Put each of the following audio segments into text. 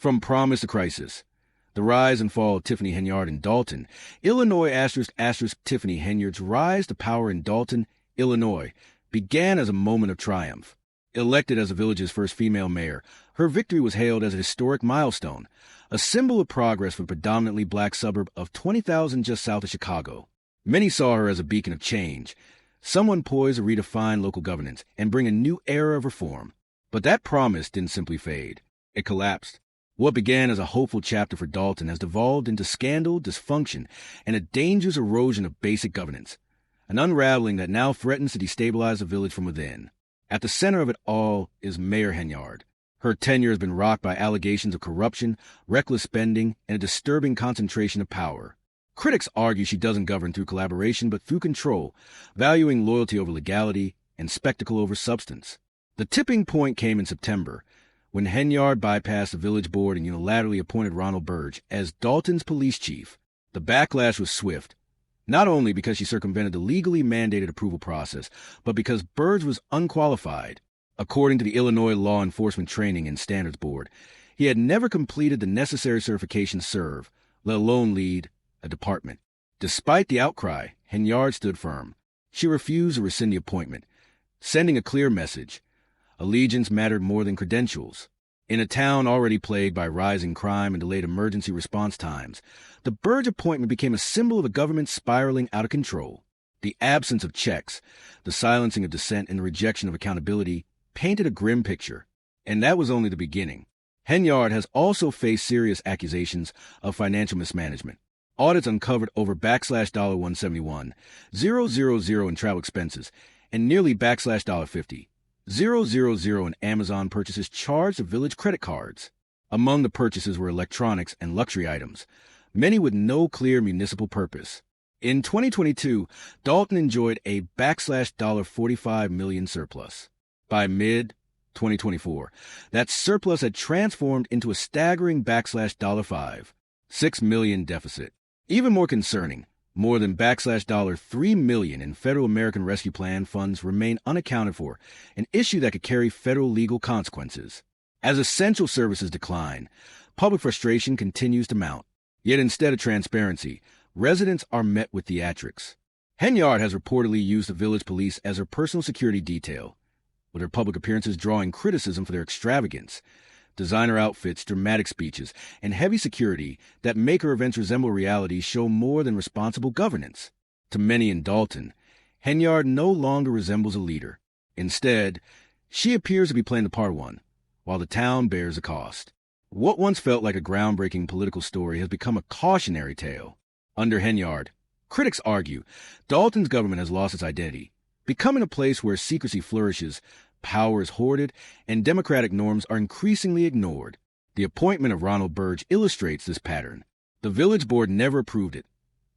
From promise to crisis. The rise and fall of Tiffany Henyard in Dalton. Illinois Tiffany Henyard's rise to power in Dalton, Illinois, began as a moment of triumph. Elected as the village's first female mayor, her victory was hailed as a historic milestone, a symbol of progress for the predominantly black suburb of 20,000 just south of Chicago. Many saw her as a beacon of change, someone poised to redefine local governance and bring a new era of reform. But that promise didn't simply fade. It collapsed. What began as a hopeful chapter for Dalton has devolved into scandal, dysfunction, and a dangerous erosion of basic governance, an unraveling that now threatens to destabilize the village from within. At the center of it all is Mayor Henyard. Her tenure has been rocked by allegations of corruption, reckless spending, and a disturbing concentration of power. Critics argue she doesn't govern through collaboration but through control, valuing loyalty over legality and spectacle over substance. The tipping point came in September, when Henyard bypassed the village board and unilaterally appointed Ronald Burge as Dalton's police chief. The backlash was swift, not only because she circumvented the legally mandated approval process, but because Burge was unqualified. According to the Illinois Law Enforcement Training and Standards Board, he had never completed the necessary certification to serve, let alone lead a department. Despite the outcry, Henyard stood firm. She refused to rescind the appointment, sending a clear message. Allegiance mattered more than credentials. In a town already plagued by rising crime and delayed emergency response times, the Burge appointment became a symbol of a government spiraling out of control. The absence of checks, the silencing of dissent, and the rejection of accountability painted a grim picture. And that was only the beginning. Henyard has also faced serious accusations of financial mismanagement. Audits uncovered over $171,000 in travel expenses and nearly $50,000 in Amazon purchases charged to village credit cards. Among the purchases were electronics and luxury items, many with no clear municipal purpose. In 2022, Dalton enjoyed a $45 million surplus. By mid-2024, that surplus had transformed into a staggering $6 million deficit. Even more concerning, more than $3 million in Federal American Rescue Plan funds remain unaccounted for, an issue that could carry federal legal consequences. As essential services decline, public frustration continues to mount. Yet instead of transparency, residents are met with theatrics. Henyard has reportedly used the village police as her personal security detail, with her public appearances drawing criticism for their extravagance. Designer outfits, dramatic speeches, and heavy security that make her events resemble reality show more than responsible governance. To many in Dalton, Henyard no longer resembles a leader. Instead, she appears to be playing the part of one, while the town bears the cost. What once felt like a groundbreaking political story has become a cautionary tale. Under Henyard, critics argue, Dalton's government has lost its identity, becoming a place where secrecy flourishes, power is hoarded, and democratic norms are increasingly ignored. The appointment of Ronald Burge illustrates this pattern. The village board never approved it.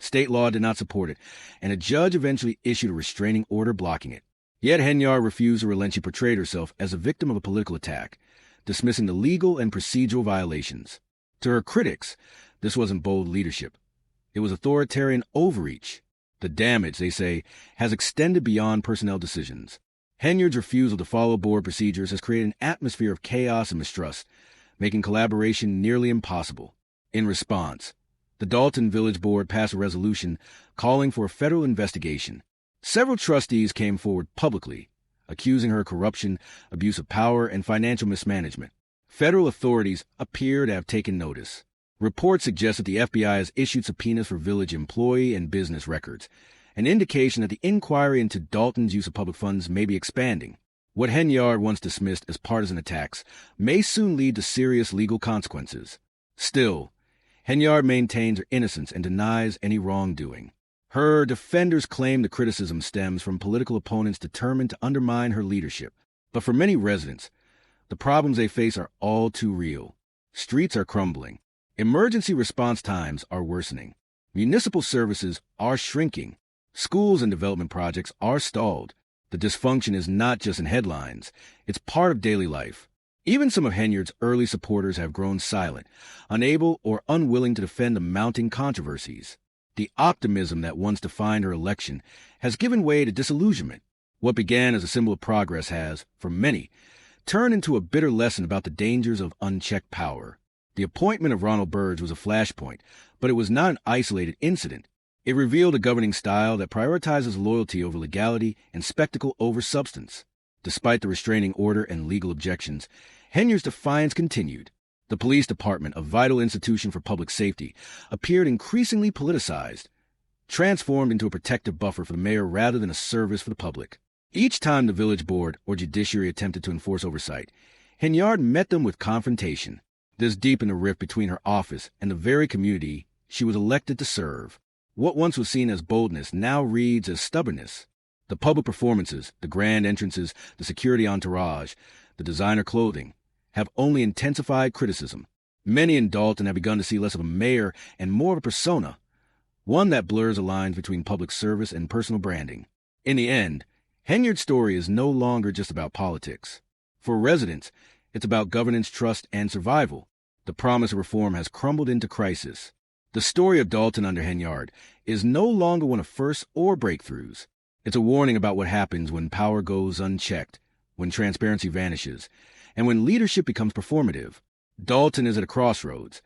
State law did not support it, and a judge eventually issued a restraining order blocking it. Yet Henyard refused to relent. She portrayed herself as a victim of a political attack, dismissing the legal and procedural violations. To her critics, this wasn't bold leadership. It was authoritarian overreach. The damage, they say, has extended beyond personnel decisions. Henyard's refusal to follow board procedures has created an atmosphere of chaos and mistrust, making collaboration nearly impossible. In response, the Dalton Village Board passed a resolution calling for a federal investigation. Several trustees came forward publicly, accusing her of corruption, abuse of power, and financial mismanagement. Federal authorities appear to have taken notice. Reports suggest that the FBI has issued subpoenas for village employee and business records, an indication that the inquiry into Dalton's use of public funds may be expanding. What Henyard once dismissed as partisan attacks may soon lead to serious legal consequences. Still, Henyard maintains her innocence and denies any wrongdoing. Her defenders claim the criticism stems from political opponents determined to undermine her leadership. But for many residents, the problems they face are all too real. Streets are crumbling. Emergency response times are worsening. Municipal services are shrinking. Schools and development projects are stalled. The dysfunction is not just in headlines. It's part of daily life. Even some of Henyard's early supporters have grown silent, unable or unwilling to defend the mounting controversies. The optimism that once defined her election has given way to disillusionment. What began as a symbol of progress has, for many, turned into a bitter lesson about the dangers of unchecked power. The appointment of Ronald Burge was a flashpoint, but it was not an isolated incident. It revealed a governing style that prioritizes loyalty over legality and spectacle over substance. Despite the restraining order and legal objections, Henyard's defiance continued. The police department, a vital institution for public safety, appeared increasingly politicized, transformed into a protective buffer for the mayor rather than a service for the public. Each time the village board or judiciary attempted to enforce oversight, Henyard met them with confrontation. This deepened the rift between her office and the very community she was elected to serve. What once was seen as boldness now reads as stubbornness. The public performances, the grand entrances, the security entourage, the designer clothing, have only intensified criticism. Many in Dalton have begun to see less of a mayor and more of a persona, one that blurs the lines between public service and personal branding. In the end, Henyard's story is no longer just about politics. For residents, it's about governance, trust, and survival. The promise of reform has crumbled into crisis. The story of Dalton under Henyard is no longer one of firsts or breakthroughs. It's a warning about what happens when power goes unchecked, when transparency vanishes, and when leadership becomes performative. Dalton is at a crossroads,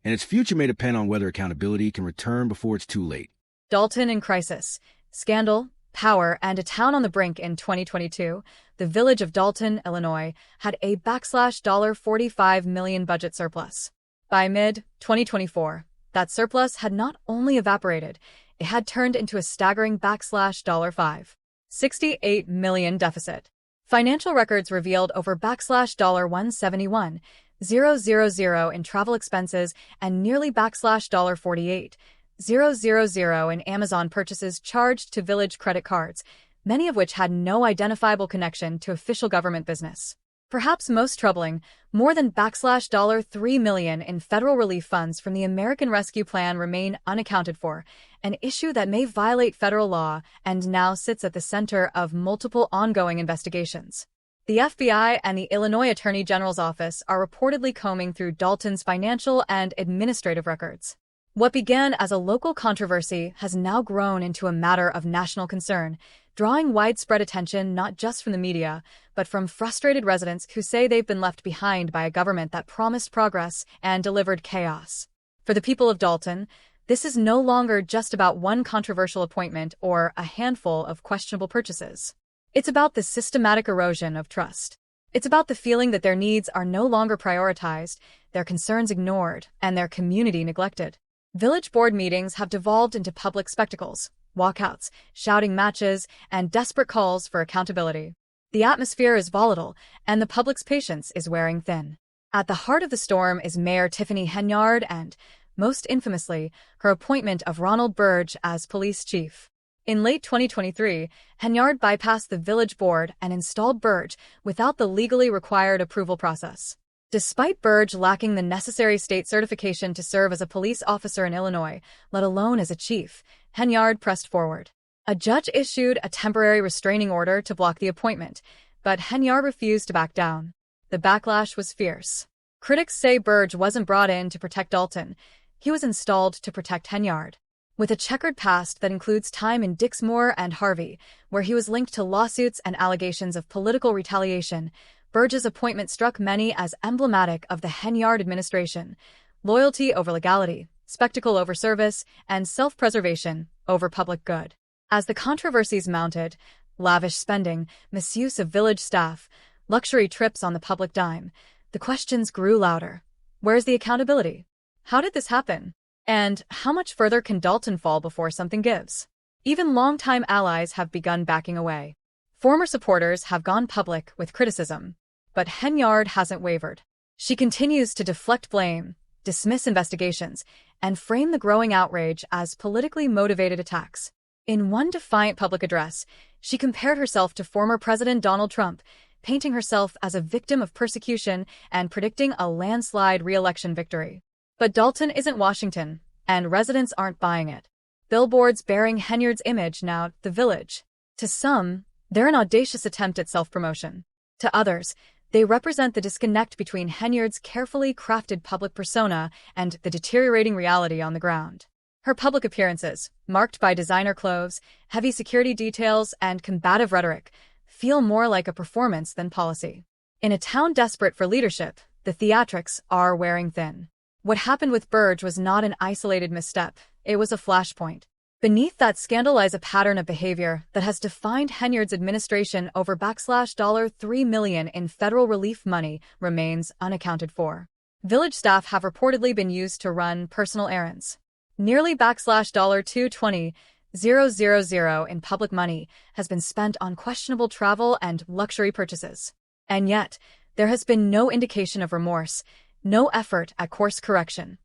and its future may depend on whether accountability can return before it's too late. Dalton in crisis. Scandal, power, and a town on the brink. In 2022, the village of Dalton, Illinois, had a $45 million budget surplus. By mid-2024, that surplus had not only evaporated, it had turned into a staggering $568 million deficit. Financial records revealed over $171,000 in travel expenses and nearly $48,000 in Amazon purchases charged to village credit cards, many of which had no identifiable connection to official government business. Perhaps most troubling, more than $3 million in federal relief funds from the American Rescue Plan remain unaccounted for, an issue that may violate federal law and now sits at the center of multiple ongoing investigations. The FBI and the Illinois Attorney General's office are reportedly combing through Dalton's financial and administrative records. What began as a local controversy has now grown into a matter of national concern, drawing widespread attention not just from the media, but from frustrated residents who say they've been left behind by a government that promised progress and delivered chaos. For the people of Dalton, this is no longer just about one controversial appointment or a handful of questionable purchases. It's about the systematic erosion of trust. It's about the feeling that their needs are no longer prioritized, their concerns ignored, and their community neglected. Village board meetings have devolved into public spectacles, walkouts, shouting matches, and desperate calls for accountability. The atmosphere is volatile, and the public's patience is wearing thin. At the heart of the storm is Mayor Tiffany Henyard and, most infamously, her appointment of Ronald Burge as police chief. In late 2023, Henyard bypassed the village board and installed Burge without the legally required approval process. Despite Burge lacking the necessary state certification to serve as a police officer in Illinois, let alone as a chief, Henyard pressed forward. A judge issued a temporary restraining order to block the appointment, but Henyard refused to back down. The backlash was fierce. Critics say Burge wasn't brought in to protect Dalton. He was installed to protect Henyard. With a checkered past that includes time in Dixmoor and Harvey, where he was linked to lawsuits and allegations of political retaliation, Burge's appointment struck many as emblematic of the Henyard administration: loyalty over legality, spectacle over service, and self-preservation over public good. As the controversies mounted, lavish spending, misuse of village staff, luxury trips on the public dime, the questions grew louder. Where's the accountability? How did this happen? And how much further can Dalton fall before something gives? Even longtime allies have begun backing away. Former supporters have gone public with criticism. But Henyard hasn't wavered. She continues to deflect blame, dismiss investigations, and frame the growing outrage as politically motivated attacks. In one defiant public address, she compared herself to former President Donald Trump, painting herself as a victim of persecution and predicting a landslide re-election victory. But Dalton isn't Washington, and residents aren't buying it. Billboards bearing Henyard's image now the village. To some, they're an audacious attempt at self-promotion. To others, they represent the disconnect between Henyard's carefully crafted public persona and the deteriorating reality on the ground. Her public appearances, marked by designer clothes, heavy security details, and combative rhetoric, feel more like a performance than policy. In a town desperate for leadership, the theatrics are wearing thin. What happened with Burge was not an isolated misstep, it was a flashpoint. Beneath that scandal lies a pattern of behavior that has defined Henyard's administration over $3 million in federal relief money remains unaccounted for. Village staff have reportedly been used to run personal errands. Nearly $220,000 in public money has been spent on questionable travel and luxury purchases. And yet, there has been no indication of remorse, no effort at course correction,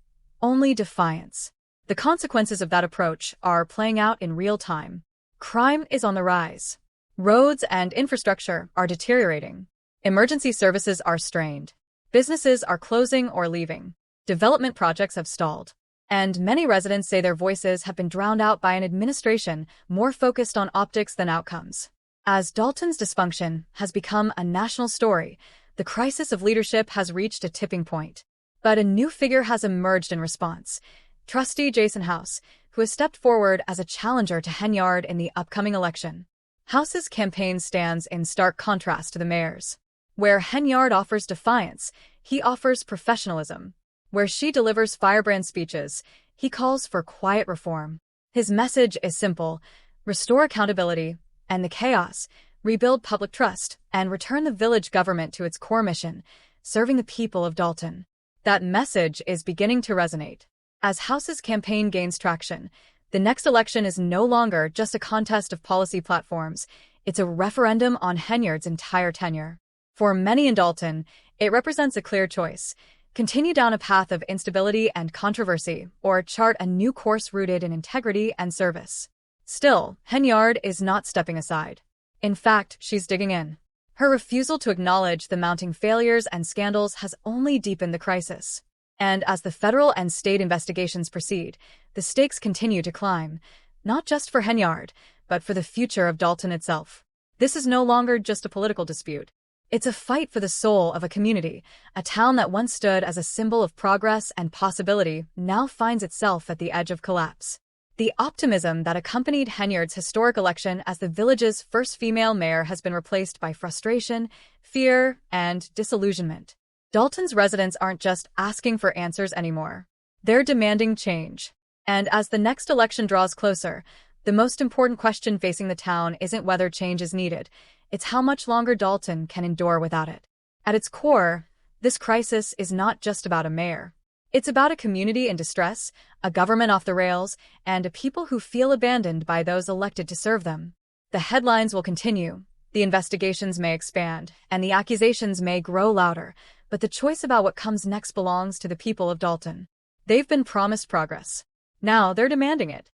only defiance. The consequences of that approach are playing out in real time. Crime is on the rise. Roads and infrastructure are deteriorating. Emergency services are strained. Businesses are closing or leaving. Development projects have stalled. And many residents say their voices have been drowned out by an administration more focused on optics than outcomes. As Dalton's dysfunction has become a national story, the crisis of leadership has reached a tipping point. But a new figure has emerged in response. Trustee Jason House, who has stepped forward as a challenger to Henyard in the upcoming election. House's campaign stands in stark contrast to the mayor's. Where Henyard offers defiance, he offers professionalism. Where she delivers firebrand speeches, he calls for quiet reform. His message is simple: restore accountability, end the chaos, rebuild public trust, and return the village government to its core mission, serving the people of Dalton. That message is beginning to resonate. As House's campaign gains traction, the next election is no longer just a contest of policy platforms, it's a referendum on Henyard's entire tenure. For many in Dalton, it represents a clear choice: continue down a path of instability and controversy, or chart a new course rooted in integrity and service. Still, Henyard is not stepping aside. In fact, she's digging in. Her refusal to acknowledge the mounting failures and scandals has only deepened the crisis. And as the federal and state investigations proceed, the stakes continue to climb, not just for Henyard, but for the future of Dalton itself. This is no longer just a political dispute. It's a fight for the soul of a community. A town that once stood as a symbol of progress and possibility now finds itself at the edge of collapse. The optimism that accompanied Henyard's historic election as the village's first female mayor has been replaced by frustration, fear, and disillusionment. Dalton's residents aren't just asking for answers anymore. They're demanding change. And as the next election draws closer, the most important question facing the town isn't whether change is needed, it's how much longer Dalton can endure without it. At its core, this crisis is not just about a mayor. It's about a community in distress, a government off the rails, and a people who feel abandoned by those elected to serve them. The headlines will continue, the investigations may expand, and the accusations may grow louder, but the choice about what comes next belongs to the people of Dalton. They've been promised progress. Now they're demanding it.